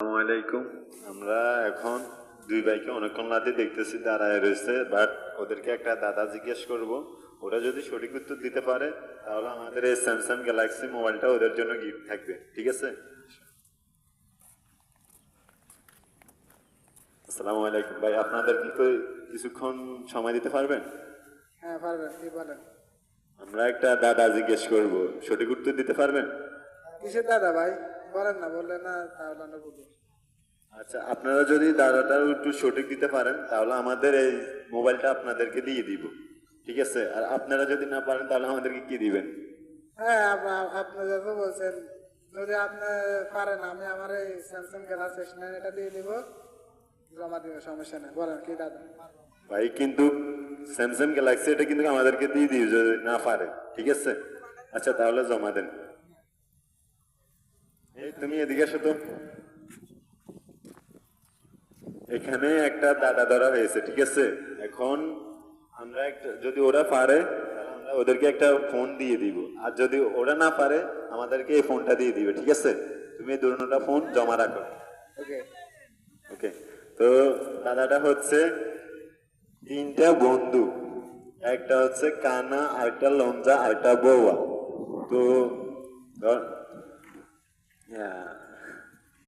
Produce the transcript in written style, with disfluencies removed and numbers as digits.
আসসালামাইকুম। আমরা এখন দুই ভাইকে অনেকক্ষণ রাতে দেখতেছি দাঁড়ায় রয়েছে, বাট ওদেরকে একটা দাদা জিজ্ঞেস করব। ওরা যদি সঠিক উত্তর দিতে পারে তাহলে আমাদের এই স্যামসাং গ্যালাক্সি মোবাইলটা ওদের জন্য গিফট থাকবে, ঠিক আছে? আসসালামু আলাইকুম ভাই, আপনাদের কিছুক্ষণ সময় দিতে পারবেন? হ্যাঁ পারবেন, কি বলেন? আমরা একটা দাদা জিজ্ঞেস করব, সঠিক উত্তর দিতে পারবেন? কিসের দাদা ভাই? বলেন না, বললেন না তাহলে আমরা বুঝি। আচ্ছা, আপনারা যদি দাদাটার একটু সঠিক দিতে পারেন তাহলে আমাদের এই মোবাইলটা আপনাদেরকে দিয়ে দিব, ঠিক আছে? আর আপনারা যদি না পারেন তাহলে আমাদেরকে কি দিবেন? হ্যাঁ আপনি যত বলছেন, যদি আপনি পারেন আমি আমার এই স্যামসাং গ্যালাক্সি S9 এটা দিয়ে দিব, জমা দিব, সমস্যা নেই। বলেন কি দাদা? ভাই কিন্তু স্যামসাং গ্যালাক্সি এটা কিন্তু আমাদেরকে দিয়ে দিও যদি না পারে, ঠিক আছে? আচ্ছা তাহলে জমা দেন। এই তুমি এদিকে আসো তো। এখানে একটা দাদা ধরা হয়েছে, ঠিক আছে? এখন আমরা একটা, যদি ওরা পারে তাহলে আমরা ওদেরকে একটা ফোন দিয়ে দিব, আর যদি ওরা না পারে আমাদেরকে এই ফোনটা দিয়ে দিবে, ঠিক আছে? তুমি এই দুটোটা ফোন জমা রাখো। ওকে। ওকে। তো দাদাটা হচ্ছে তিনটা বন্ধু, একটা হচ্ছে কানা, আরেকটা লঞ্জা, আরেকটা বৌয়া। তো